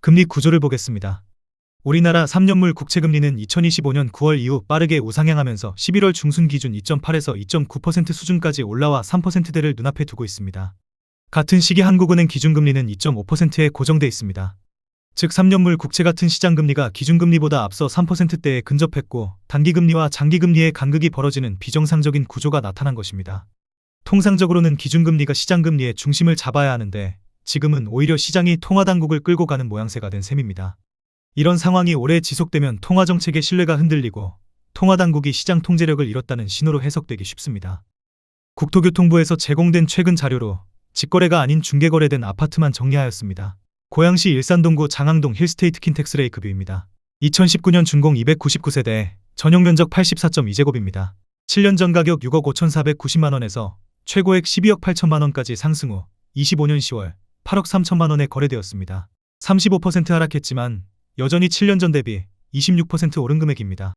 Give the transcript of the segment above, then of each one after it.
금리 구조를 보겠습니다. 우리나라 3년물 국채금리는 2025년 9월 이후 빠르게 우상향하면서 11월 중순 기준 2.8에서 2.9% 수준까지 올라와 3%대를 눈앞에 두고 있습니다. 같은 시기 한국은행 기준금리는 2.5%에 고정돼 있습니다. 즉 3년물 국채 같은 시장금리가 기준금리보다 앞서 3%대에 근접했고 단기금리와 장기금리의 간극이 벌어지는 비정상적인 구조가 나타난 것입니다. 통상적으로는 기준금리가 시장금리의 중심을 잡아야 하는데 지금은 오히려 시장이 통화당국을 끌고 가는 모양새가 된 셈입니다. 이런 상황이 오래 지속되면 통화정책의 신뢰가 흔들리고 통화당국이 시장 통제력을 잃었다는 신호로 해석되기 쉽습니다. 국토교통부에서 제공된 최근 자료로 직거래가 아닌 중개거래된 아파트만 정리하였습니다. 고양시 일산동구 장항동 힐스테이트 킨텍스레이 급유입니다. 2019년 준공 299세대, 전용 면적 84.2제곱입니다. 7년 전 가격 6억 5,490만원에서 최고액 12억 8천만원까지 상승 후 25년 10월 8억 3천만원에 거래되었습니다. 35% 하락했지만 여전히 7년 전 대비 26% 오른 금액입니다.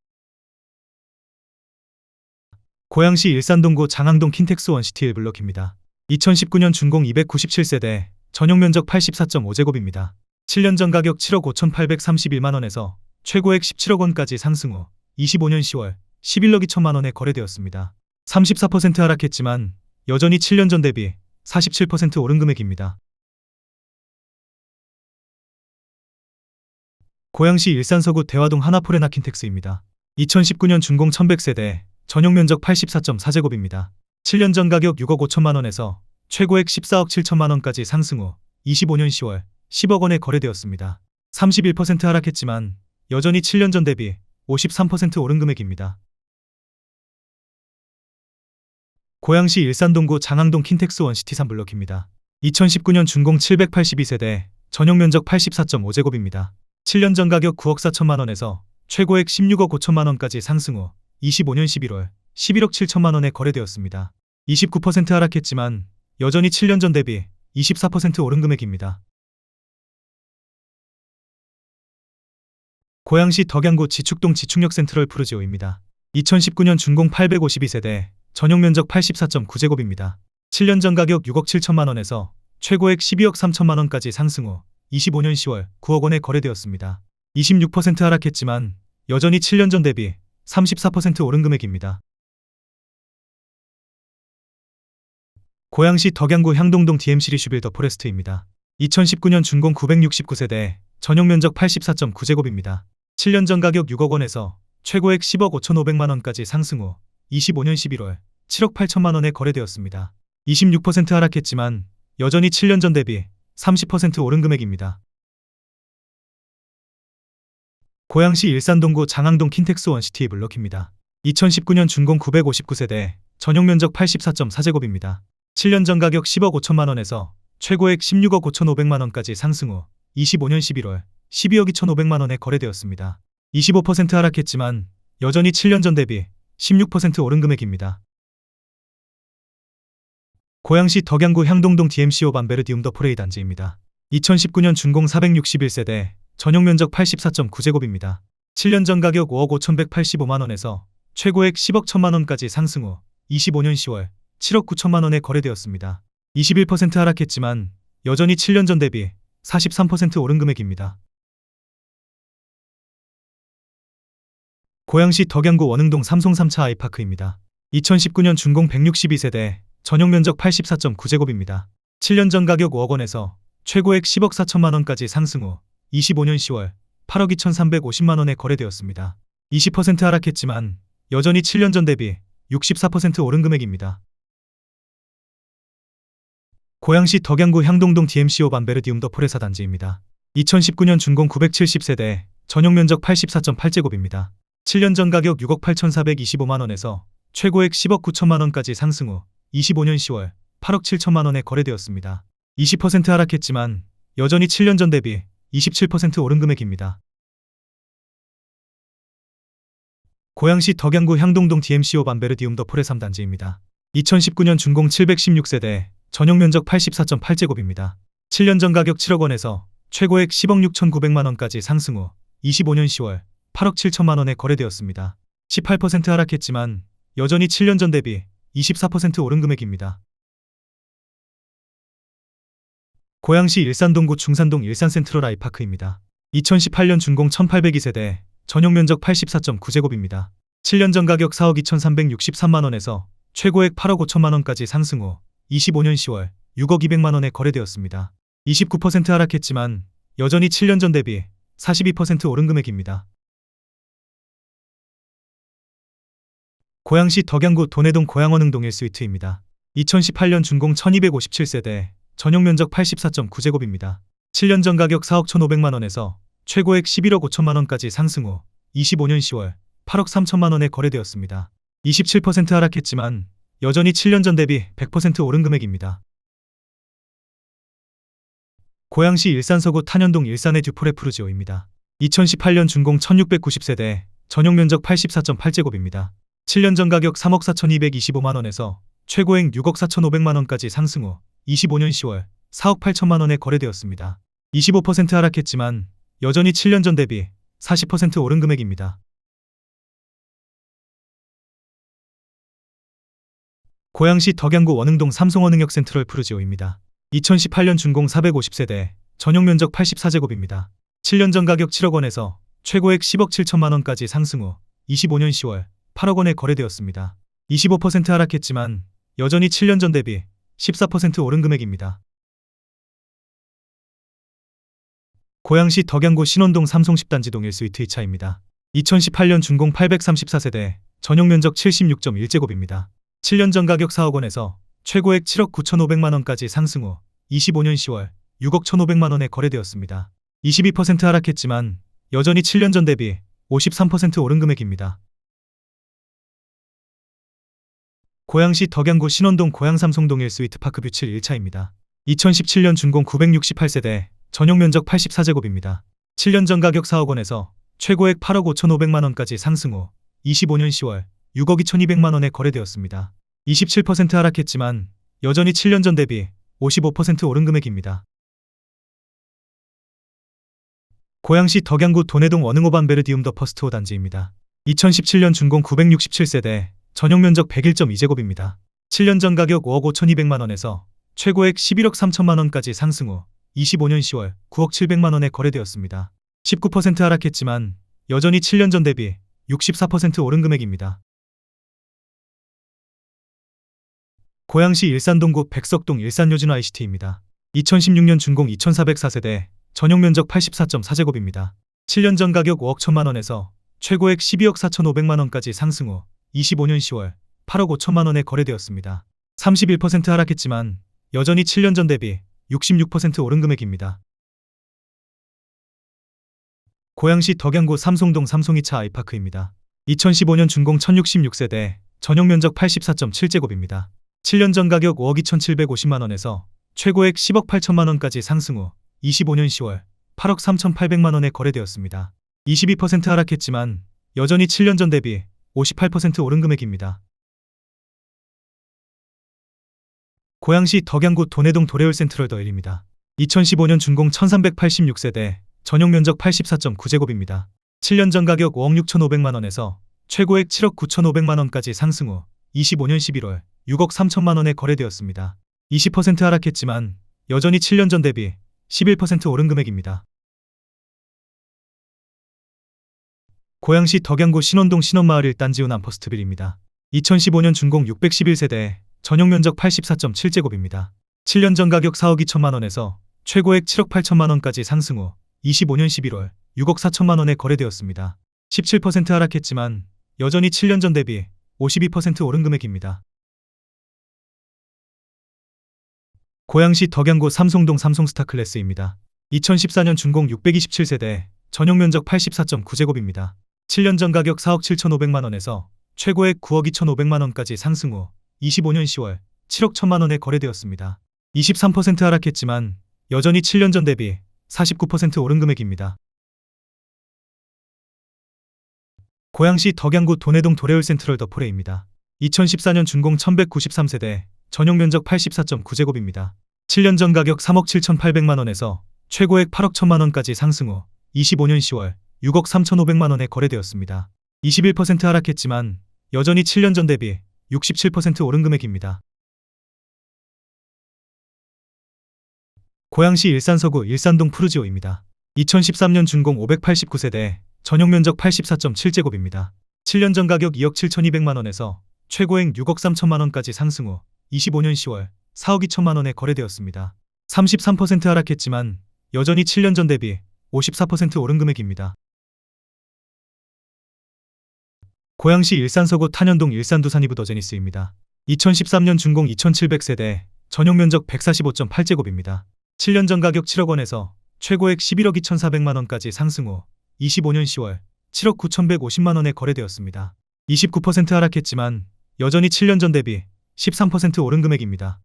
고양시 일산동구 장항동 킨텍스 원시티 1블럭입니다. 2019년 준공 297세대, 전용 면적 84.5제곱입니다. 7년 전 가격 7억 5,831만원에서 최고액 17억원까지 상승 후 25년 10월 11억 2천만원에 거래되었습니다. 34% 하락했지만 여전히 7년 전 대비 47% 오른 금액입니다. 고양시 일산서구 대화동 하나포레나 킨텍스입니다. 2019년 준공 1100세대, 전용 면적 84.4제곱입니다. 7년 전 가격 6억 5천만원에서 최고액 14억 7천만원까지 상승 후 25년 10월 10억원에 거래되었습니다. 31% 하락했지만 여전히 7년 전 대비 53% 오른 금액입니다. 고양시 일산동구 장항동 킨텍스 원시티 3블럭입니다. 2019년 준공 782세대, 전용 면적 84.5제곱입니다. 7년 전 가격 9억 4천만원에서 최고액 16억 5천만원까지 상승 후 25년 11월 11억 7천만원에 거래되었습니다. 29% 하락했지만 여전히 7년 전 대비 24% 오른 금액입니다. 고양시 덕양구 지축동 지축역 센트럴 푸르지오입니다. 2019년 준공 852세대, 전용 면적 84.9제곱입니다. 7년 전 가격 6억 7천만원에서 최고액 12억 3천만원까지 상승 후 25년 10월 9억원에 거래되었습니다. 26% 하락했지만 여전히 7년 전 대비 34% 오른 금액입니다. 고양시 덕양구 향동동 DMC 리슈빌더 포레스트입니다. 2019년 준공 969세대, 전용 면적 84.9제곱입니다. 7년 전 가격 6억원에서 최고액 10억 5,500만원까지 상승 후 25년 11월 7억 8천만원에 거래되었습니다. 26% 하락했지만 여전히 7년 전 대비 30% 오른 금액입니다. 고양시 일산동구 장항동 킨텍스 원시티 블럭입니다. 2019년 준공 959세대, 전용 면적 84.4제곱입니다. 7년 전 가격 10억 5천만원에서 최고액 16억 5,500만원까지 상승 후 25년 11월 12억 2,500만원에 거래되었습니다. 25% 하락했지만 여전히 7년 전 대비 16% 오른 금액입니다. 고양시 덕양구 향동동 DMCO 반베르디움 더 프레이 단지입니다. 2019년 준공 461세대, 전용 면적 84.9제곱입니다. 7년 전 가격 5억 5,185만원에서 최고액 10억 1천만원까지 상승 후 25년 10월 7억 9천만원에 거래되었습니다. 21% 하락했지만 여전히 7년 전 대비 43% 오른 금액입니다. 고양시 덕양구 원흥동 삼송 3차 아이파크입니다. 2019년 준공 162세대, 전용 면적 84.9제곱입니다. 7년 전 가격 5억원에서 최고액 10억 4천만원까지 상승 후 25년 10월 8억 2,350만원에 거래되었습니다. 20% 하락했지만 여전히 7년 전 대비 64% 오른 금액입니다. 고양시 덕양구 향동동 DMCO 반베르디움 더 포레사 단지입니다. 2019년 준공 970세대, 전용 면적 84.8제곱입니다. 7년 전 가격 6억 8,425만원에서 최고액 10억 9천만원까지 상승 후 25년 10월 8억 7천만원에 거래되었습니다. 20% 하락했지만 여전히 7년 전 대비 27% 오른 금액입니다. 고양시 덕양구 향동동 DMCO 반베르디움 더 포레 3단지입니다. 2019년 준공 716세대, 전용 면적 84.8제곱입니다. 7년 전 가격 7억원에서 최고액 10억 6,900만원까지 상승 후 25년 10월 8억 7천만원에 거래되었습니다. 18% 하락했지만 여전히 7년 전 대비 24% 오른 금액입니다. 고양시 일산동구 중산동 일산센트럴 아이파크입니다. 2018년 준공 1802세대, 전용 면적 84.9제곱입니다. 7년 전 가격 4억 2,363만원에서 최고액 8억 5천만원까지 상승 후 25년 10월 6억 200만원에 거래되었습니다. 29% 하락했지만 여전히 7년 전 대비 42% 오른 금액입니다. 고양시 덕양구 돈해동 고양원흥동 1스위트입니다. 2018년 준공 1257세대, 전용 면적 84.9제곱입니다. 7년 전 가격 4억 1,500만원에서 최고액 11억 5천만원까지 상승 후 25년 10월 8억 3천만원에 거래되었습니다. 27% 하락했지만 여전히 7년 전 대비 100% 오른 금액입니다. 고양시 일산서구 탄현동 일산의 듀포레 푸르지오입니다. 2018년 준공 1690세대, 전용 면적 84.8제곱입니다. 7년 전 가격 3억 4,225만원에서 최고액 6억 4,500만원까지 상승 후 25년 10월 4억 8천만원에 거래되었습니다. 25% 하락했지만 여전히 7년 전 대비 40% 오른 금액입니다. 고양시 덕양구 원흥동 삼성원흥역 센트럴 푸르지오입니다. 2018년 준공 450세대, 전용 면적 84제곱입니다. 7년 전 가격 7억원에서 최고액 10억 7천만원까지 상승 후 25년 10월 8억원에 거래되었습니다. 25% 하락했지만 여전히 7년 전 대비 14% 오른 금액입니다. 고양시 덕양구 신원동 삼성십단지동 1스위트 2차입니다. 2018년 준공 834세대, 전용 면적 76.1제곱입니다. 7년 전 가격 4억원에서 최고액 7억 9,500만원까지 상승 후 25년 10월 6억 1,500만원에 거래되었습니다. 22% 하락했지만 여전히 7년 전 대비 53% 오른 금액입니다. 고양시 덕양구 신원동 고양삼성동 1스위트 파크뷰 7 1차입니다. 2017년 준공 968세대, 전용 면적 84제곱입니다. 7년 전 가격 4억원에서 최고액 8억 5,500만원까지 상승 후 25년 10월 6억 2,200만원에 거래되었습니다. 27% 하락했지만 여전히 7년 전 대비 55% 오른 금액입니다. 고양시 덕양구 돈해동 원흥오반 베르디움 더 퍼스트호 단지입니다. 2017년 준공 967세대, 전용 면적 101.2제곱입니다. 7년 전 가격 5억 5,200만원에서 최고액 11억 3천만원까지 상승 후 25년 10월 9억 700만원에 거래되었습니다. 19% 하락했지만 여전히 7년 전 대비 64% 오른 금액입니다. 고양시 일산동구 백석동 일산요진 ICT입니다. 2016년 준공 2404세대, 전용 면적 84.4제곱입니다. 7년 전 가격 5억 1천만원에서 최고액 12억 4,500만원까지 상승 후 25년 10월 8억 5천만원에 거래되었습니다. 31% 하락했지만 여전히 7년 전 대비 66% 오른 금액입니다. 고양시 덕양구 삼성동 삼성 2차 아이파크입니다. 2015년 준공 1066세대, 전용 면적 84.7제곱입니다. 7년 전 가격 5억 2,750만원에서 최고액 10억 8천만원까지 상승 후 25년 10월 8억 3,800만원에 거래되었습니다. 22% 하락했지만 여전히 7년 전 대비 58% 오른 금액입니다. 고양시 덕양구 돈해동 도레올 센트럴 더일입니다. 2015년 준공 1386세대, 전용 면적 84.9제곱입니다. 7년 전 가격 5억 6,500만원에서 최고액 7억 9,500만원까지 상승 후 25년 11월 6억 3천만원에 거래되었습니다. 20% 하락했지만 여전히 7년 전 대비 11% 오른 금액입니다. 고양시 덕양구 신원동 신원마을 1단지우 남퍼스트빌입니다. 2015년 준공 611세대, 전용 면적 84.7제곱입니다. 7년 전 가격 4억 2천만원에서 최고액 7억 8천만원까지 상승 후 25년 11월 6억 4천만원에 거래되었습니다. 17% 하락했지만 여전히 7년 전 대비 52% 오른 금액입니다. 고양시 덕양구 삼성동 삼성스타클래스입니다. 2014년 준공 627세대, 전용 면적 84.9제곱입니다. 7년 전 가격 4억 7,500만원에서 최고액 9억 2,500만원까지 상승 후 25년 10월 7억 1천만원에 거래되었습니다. 23% 하락했지만 여전히 7년 전 대비 49% 오른 금액입니다. 고양시 덕양구 돈해동 도레올 센트럴 더 포레입니다. 2014년 준공 1193세대, 전용 면적 84.9제곱입니다. 7년 전 가격 3억 7,800만원에서 최고액 8억 1천만원까지 상승 후 25년 10월 6억 3,500만원에 거래되었습니다. 21% 하락했지만 여전히 7년 전 대비 67% 오른 금액입니다. 고양시 일산서구 일산동 푸르지오입니다. 2013년 준공 589세대, 전용면적 84.7제곱입니다. 7년 전 가격 2억 7,200만원에서 최고액 6억 3천만원까지 상승 후 25년 10월 4억 2천만원에 거래되었습니다. 33% 하락했지만 여전히 7년 전 대비 54% 오른 금액입니다. 고양시 일산서구 탄현동 일산두산 이브 더제니스입니다. 2013년 준공 2700세대, 전용면적 145.8제곱입니다. 7년 전 가격 7억원에서 최고액 11억 2,400만원까지 상승 후 25년 10월 7억 9,150만원에 거래되었습니다. 29% 하락했지만 여전히 7년 전 대비 13% 오른 금액입니다.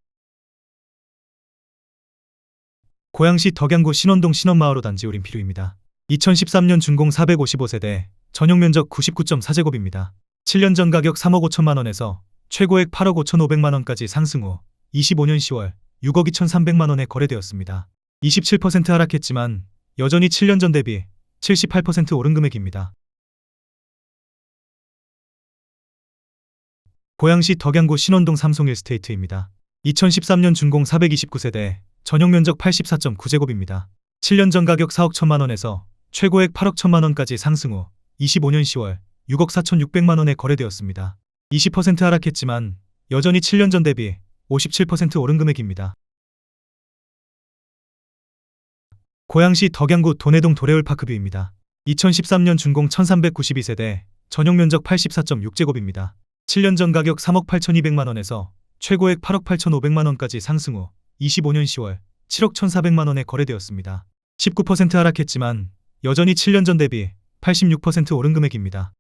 고양시 덕양구 신원동 신원마을호 단지 올림피루입니다. 2013년 준공 455세대, 전용면적 99.4제곱입니다. 7년 전 가격 3억 5천만원에서 최고액 8억 5,500만원까지 상승 후 25년 10월 6억 2,300만원에 거래되었습니다. 27% 하락했지만 여전히 7년 전 대비 78% 오른 금액입니다. 고양시 덕양구 신원동 삼송일스테이트입니다. 2013년 준공 429세대, 전용면적 84.9제곱입니다. 7년 전 가격 4억 1천만원에서 최고액 8억 1천만원까지 상승 후 25년 10월 6억 4,600만원에 거래되었습니다. 20% 하락했지만 여전히 7년 전 대비 57% 오른 금액입니다. 고양시 덕양구 도내동 도래울파크뷰입니다. 2013년 준공 1392세대, 전용면적 84.6제곱입니다. 7년 전 가격 3억 8,200만원에서 최고액 8억 8,500만원까지 상승 후 25년 10월 7억 1,400만원에 거래되었습니다. 19% 하락했지만 여전히 7년 전 대비 86% 오른 금액입니다.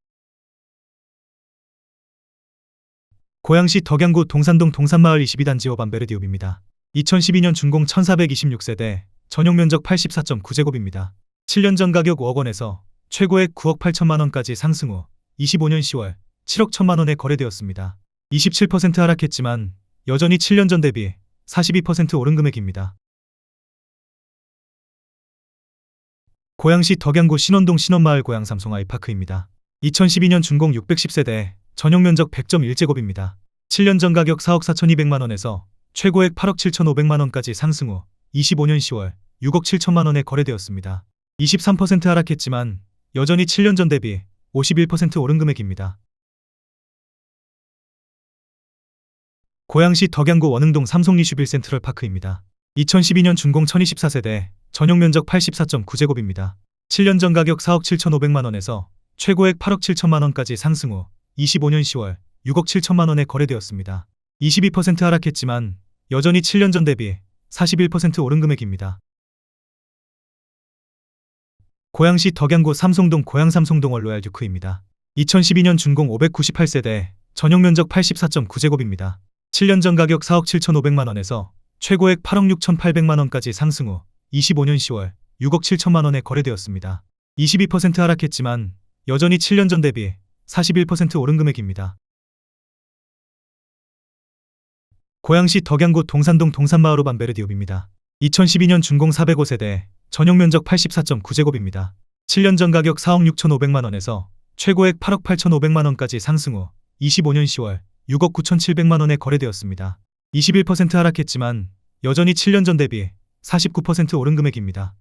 고양시 덕양구 동산동 동산마을 22단지 오반베르디옵입니다. 2012년 준공 1426세대, 전용면적 84.9제곱입니다. 7년 전 가격 5억원에서 최고액 9억 8천만원까지 상승 후 25년 10월 7억 1천만원에 거래되었습니다. 27% 하락했지만 여전히 7년 전 대비 42% 오른 금액입니다. 고양시 덕양구 신원동 신원마을 고양 삼성 아이파크입니다. 2012년 준공 610세대, 전용면적 100.1제곱입니다. 7년 전 가격 4억 4,200만원에서 최고액 8억 7,500만원까지 상승 후 25년 10월 6억 7천만원에 거래되었습니다. 23% 하락했지만 여전히 7년 전 대비 51% 오른 금액입니다. 고양시 덕양구 원흥동 삼성리슈빌 센트럴파크입니다. 2012년 준공 1024세대, 전용면적 84.9제곱입니다. 7년 전 가격 4억 7,500만원에서 최고액 8억 7천만원까지 상승 후 25년 10월 6억 7천만원에 거래되었습니다. 22% 하락했지만 여전히 7년 전 대비 41% 오른 금액입니다. 고양시 덕양구 삼성동 고양삼성동월 로얄 듀크입니다. 2012년 준공 598세대, 전용면적 84.9제곱입니다. 7년 전 가격 4억 7,500만원에서 최고액 8억 6,800만원까지 상승 후 25년 10월 6억 7천만원에 거래되었습니다. 22% 하락했지만 여전히 7년 전 대비 41% 오른 금액입니다. 고양시 덕양구 동산동 동산마을 오반베르디옵입니다. 2012년 준공 405세대, 전용면적 84.9제곱입니다. 7년 전 가격 4억 6,500만원에서 최고액 8억 8,500만원까지 상승 후 25년 10월 6억 9,700만원에 거래되었습니다. 21% 하락했지만 여전히 7년 전 대비 49% 오른 금액입니다.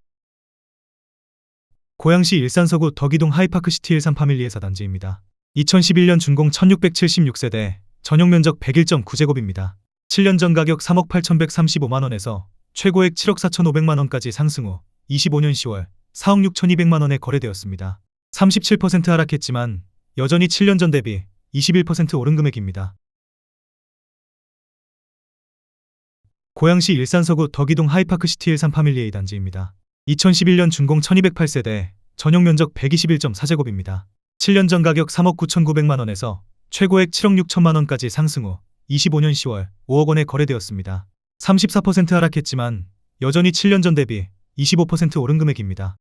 고양시 일산서구 덕이동 하이파크시티 일산 파밀리의 사단지입니다. 2011년 준공 1676세대, 전용면적 101.9제곱입니다. 7년 전 가격 3억 8,135만원에서 최고액 7억 4,500만원까지 상승 후 25년 10월 4억 6,200만원에 거래되었습니다. 37% 하락했지만 여전히 7년 전 대비 21% 오른 금액입니다. 고양시 일산서구 덕이동 하이파크시티 일산 파밀리의 단지입니다. 2011년 준공 1208세대, 전용면적 121.4제곱입니다. 7년 전 가격 3억 9,900만원에서 최고액 7억 6천만원까지 상승 후 25년 10월 5억원에 거래되었습니다. 34% 하락했지만 여전히 7년 전 대비 25% 오른 금액입니다.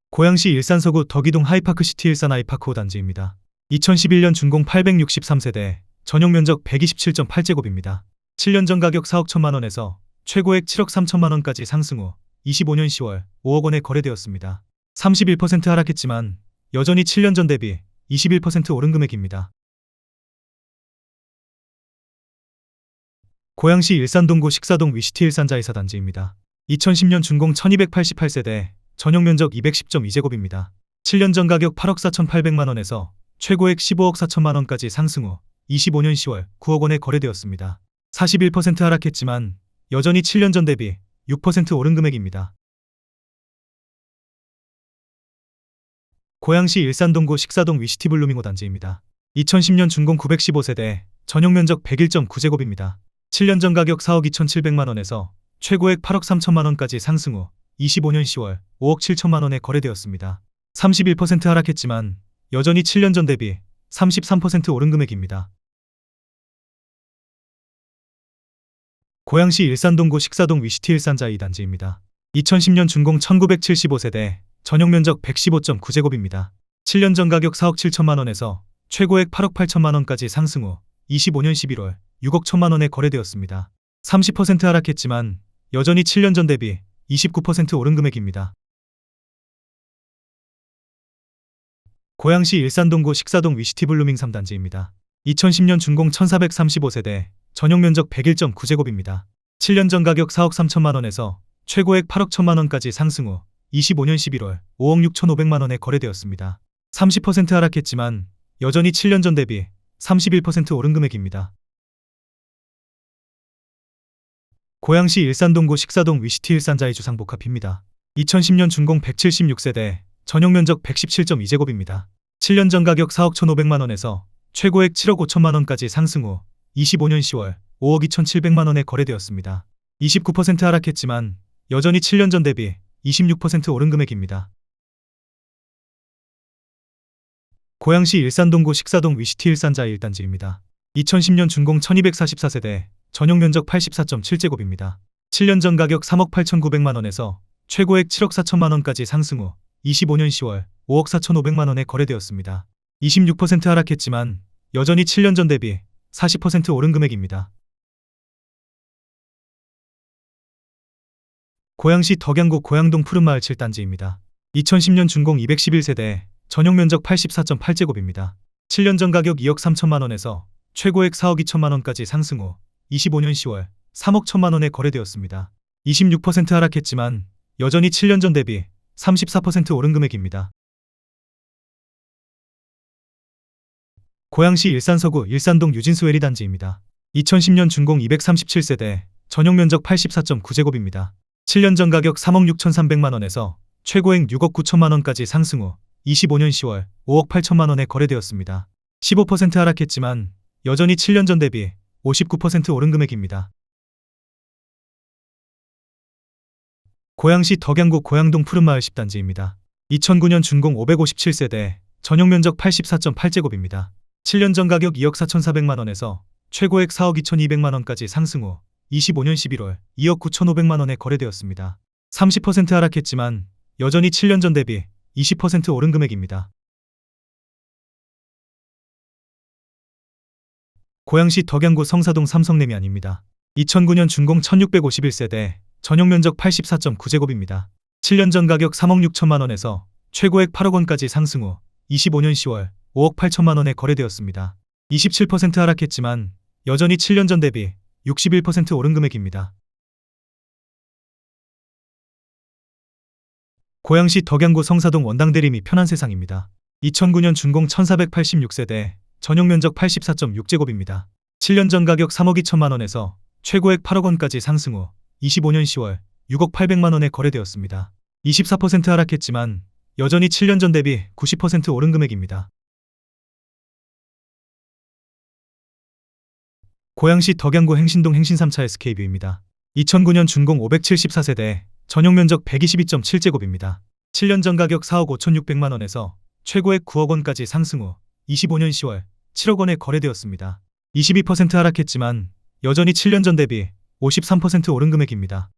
고양시 일산서구 덕이동 하이파크시티 일산 아이파크호 단지입니다. 2011년 준공 863세대, 전용면적 127.8제곱입니다. 7년 전 가격 4억 1천만원에서 최고액 7억 3천만원까지 상승 후 25년 10월 5억원에 거래되었습니다. 31% 하락했지만 여전히 7년 전 대비 21% 오른 금액입니다. 고양시 일산동구 식사동 위시티 일산자이사단지입니다. 2010년 준공 1288세대, 전용면적 210.2제곱입니다. 7년 전 가격 8억 4,800만원에서 최고액 15억 4천만원까지 상승 후 25년 10월 9억 원에 거래되었습니다. 41% 하락했지만 여전히 7년 전 대비 6% 오른 금액입니다. 고양시 일산동구 식사동 위시티 블루밍호 단지입니다. 2010년 준공 915세대, 전용면적 101.9제곱입니다. 7년 전 가격 4억 2,700만원에서 최고액 8억 3천만원까지 상승 후 25년 10월 5억 7천만원에 거래되었습니다. 31% 하락했지만 여전히 7년 전 대비 33% 오른 금액입니다. 고양시 일산동구 식사동 위시티 일산자 2단지입니다. 2010년 준공 1975세대, 전용면적 115.9제곱입니다. 7년 전 가격 4억 7천만원에서 최고액 8억 8천만원까지 상승 후 25년 11월 6억 1천만원에 거래되었습니다. 30% 하락했지만 여전히 7년 전 대비 29% 오른 금액입니다. 고양시 일산동구 식사동 위시티 블루밍 3단지입니다. 2010년 준공 1435세대, 전용면적 101.9제곱입니다. 7년 전 가격 4억 3천만원에서 최고액 8억 1천만원까지 상승 후 25년 11월 5억 6천5백만원에 거래되었습니다. 30% 하락했지만 여전히 7년 전 대비 31% 오른 금액입니다. 고양시 일산동구 식사동 위시티 일산자이 주상복합입니다. 2010년 준공 176세대, 전용면적 117.2제곱입니다. 7년 전 가격 4억 1,500만원에서 최고액 7억 5천만원까지 상승 후 25년 10월 5억 2,700만원에 거래되었습니다. 29% 하락했지만 여전히 7년 전 대비 26% 오른 금액입니다. 고양시 일산동구 식사동 위시티 일산자이 1단지입니다. 2010년 준공 1244세대, 전용면적 84.7제곱입니다. 7년 전 가격 3억 8,900만원에서 최고액 7억 4천만원까지 상승 후 25년 10월 5억 4,500만원에 거래되었습니다. 26% 하락했지만 여전히 7년 전 대비 40% 오른 금액입니다. 고양시 덕양구 고양동 푸른마을 7단지입니다. 2010년 준공 211세대, 전용면적 84.8제곱입니다. 7년 전 가격 2억 3천만원에서 최고액 4억 2천만원까지 상승 후 25년 10월 3억 1천만원에 거래되었습니다. 26% 하락했지만 여전히 7년 전 대비 34% 오른 금액입니다. 고양시 일산서구 일산동 유진수 외리단지입니다. 2010년 준공 237세대, 전용면적 84.9제곱입니다. 7년 전 가격 3억 6,300만원에서 최고액 6억 9천만원까지 상승 후 25년 10월 5억 8천만원에 거래되었습니다. 15% 하락했지만 여전히 7년 전 대비 59% 오른 금액입니다. 고양시 덕양구 고양동 푸른마을 10단지입니다. 2009년 준공 557세대, 전용면적 84.8제곱입니다. 7년 전 가격 2억 4,400만원에서 최고액 4억 2,200만원까지 상승 후 25년 11월 2억 9,500만원에 거래되었습니다. 30% 하락했지만 여전히 7년 전 대비 20% 오른 금액입니다. 고양시 덕양구 성사동 삼성레미안입니다. 2009년 준공 1651세대, 전용면적 84.9제곱입니다. 7년 전 가격 3억 6천만원에서 최고액 8억 원까지 상승 후 25년 10월 5억 8천만원에 거래되었습니다. 27% 하락했지만 여전히 7년 전 대비 61% 오른 금액입니다. 고양시 덕양구 성사동 원당대리 및 편안세상입니다. 2009년 준공 1486세대, 전용면적 84.6제곱입니다. 7년 전 가격 3억 2천만원에서 최고액 8억 원까지 상승 후 25년 10월 6억 8백만원에 거래되었습니다. 24% 하락했지만 여전히 7년 전 대비 90% 오른 금액입니다. 고양시 덕양구 행신동 행신3차 SK뷰입니다. 2009년 준공 574세대, 전용면적 122.7제곱입니다. 7년 전 가격 4억 5,600만원에서 최고액 9억 원까지 상승 후 25년 10월 7억 원에 거래되었습니다. 22% 하락했지만 여전히 7년 전 대비 53% 오른 금액입니다.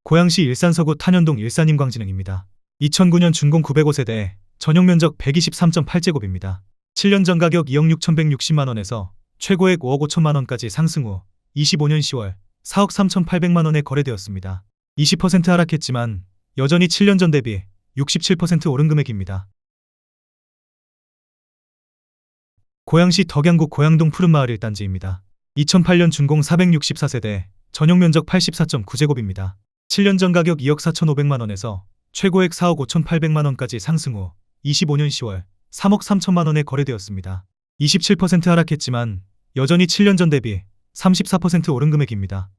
고양시 일산서구 탄현동 일산인광진흥입니다. 2009년 준공 905세대, 전용면적 123.8제곱입니다. 7년 전 가격 2억 6,160만원에서 최고액 5억 5천만원까지 상승 후 25년 10월 4억 3,800만원에 거래되었습니다. 20% 하락했지만 여전히 7년 전 대비 67% 오른 금액입니다. 고양시 덕양구 고양동 푸른마을 1단지입니다. 2008년 준공 464세대, 전용 면적 84.9제곱입니다. 7년 전 가격 2억 4,500만원에서 최고액 4억 5,800만원까지 상승 후 25년 10월 3억 3천만원에 거래되었습니다. 27% 하락했지만 여전히 7년 전 대비 34% 오른 금액입니다.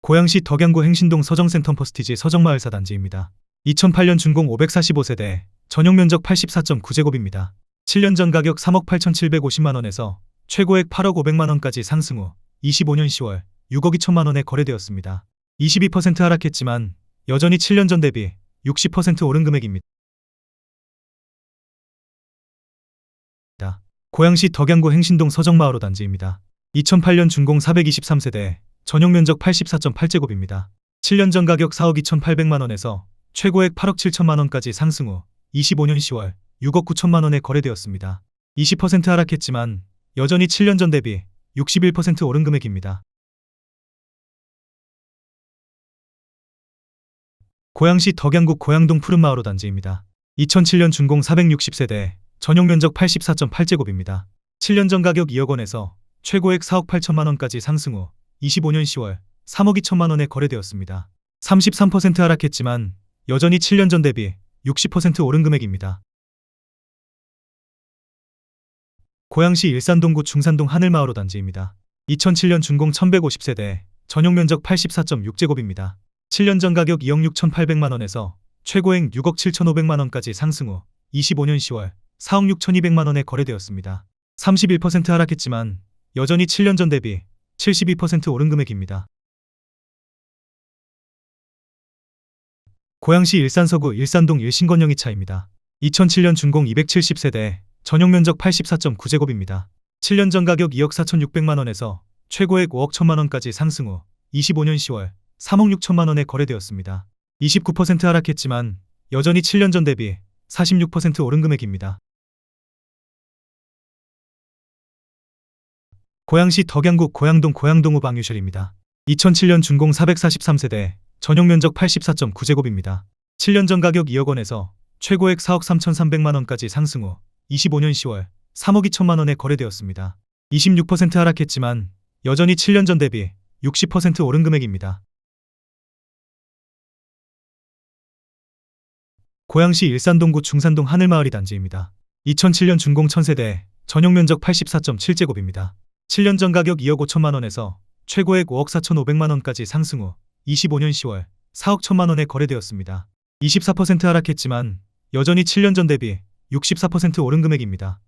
고양시 덕양구 행신동 서정센텀 퍼스티지 서정마을 4단지입니다. 2008년 준공 545세대, 전용 면적 84.9제곱입니다. 7년 전 가격 3억 8,750만원에서 최고액 8억 500만원까지 상승 후 25년 10월 6억 2천만원에 거래되었습니다. 22% 하락했지만 여전히 7년 전 대비 60% 오른 금액입니다. 고양시 덕양구 행신동 서정마을 5단지입니다. 2008년 준공 423세대, 전용 면적 84.8제곱입니다. 7년 전 가격 4억 2,800만원에서 최고액 8억 7천만원까지 상승 후 25년 10월 6억 9천만원에 거래되었습니다. 20% 하락했지만 여전히 7년 전 대비 61% 오른 금액입니다. 고양시 덕양구 고양동 푸른마을 5단지입니다. 2007년 준공 460세대, 전용 면적 84.8제곱입니다. 7년 전 가격 2억 원에서 최고액 4억 8천만원까지 상승 후 25년 10월 3억 2천만원에 거래되었습니다. 33% 하락했지만 여전히 7년 전 대비 60% 오른 금액입니다. 고양시 일산동구 중산동 하늘마을 5단지입니다. 2007년 준공 1150세대, 전용 면적 84.6제곱입니다. 7년 전 가격 2억 6,800만원에서 최고액 6억 7,500만원까지 상승 후 25년 10월 4억 6,200만원에 거래되었습니다. 31% 하락했지만 여전히 7년 전 대비 72% 오른 금액입니다. 고양시 일산서구 일산동 일신건영 2차입니다. 2007년 준공 270세대, 전용 면적 84.9제곱입니다. 7년 전 가격 2억 4,600만원에서 최고액 5억 1천만원까지 상승 후 25년 10월 3억 6천만원에 거래되었습니다. 29% 하락했지만 여전히 7년 전 대비 46% 오른 금액입니다. 고양시 덕양구 고양동 고양동우 방유실입니다. 2007년 준공 443세대, 전용 면적 84.9제곱입니다. 7년 전 가격 2억 원에서 최고액 4억 3,300만원까지 상승 후 25년 10월 3억 2천만원에 거래되었습니다. 26% 하락했지만 여전히 7년 전 대비 60% 오른 금액입니다. 고양시 일산동구 중산동 하늘마을 2단지입니다. 2007년 준공 1000세대, 전용 면적 84.7제곱입니다. 7년 전 가격 2억 5천만원에서 최고액 5억 4,500만원까지 상승 후 25년 10월 4억 1천만원에 거래되었습니다. 24% 하락했지만 여전히 7년 전 대비 64% 오른 금액입니다.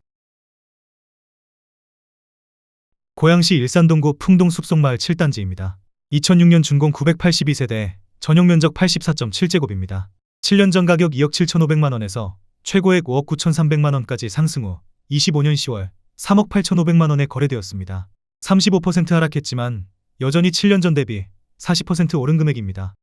고양시 일산동구 풍동 숲속마을 7단지입니다. 2006년 준공 982세대, 전용 면적 84.7제곱입니다. 7년 전 가격 2억 7,500만원에서 최고액 5억 9,300만원까지 상승 후 25년 10월 3억 8,500만원에 거래되었습니다. 35% 하락했지만 여전히 7년 전 대비 40% 오른 금액입니다.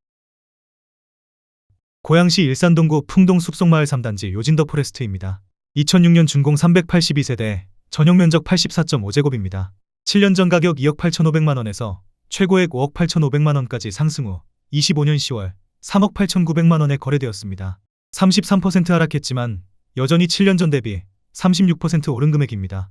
고양시 일산동구 풍동 숲속마을 3단지 요진더 포레스트입니다. 2006년 준공 382세대, 전용 면적 84.5제곱입니다. 7년 전 가격 2억 8,500만원에서 최고액 5억 8,500만원까지 상승 후 25년 10월 3억 8,900만원에 거래되었습니다. 33% 하락했지만 여전히 7년 전 대비 36% 오른 금액입니다.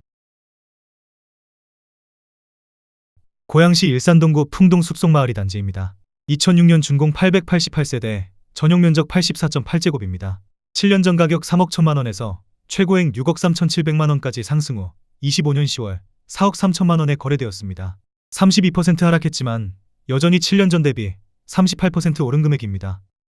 고양시 일산동구 풍동 숲속마을 2단지입니다. 2006년 준공 888세대, 전용 면적 84.8제곱입니다. 7년 전 가격 3억 1천만원에서 최고액 6억 3,700만원까지 상승 후 25년 10월 4억 3천만원에 거래되었습니다. 32% 하락했지만 여전히 7년 전 대비 38% 오른 금액입니다.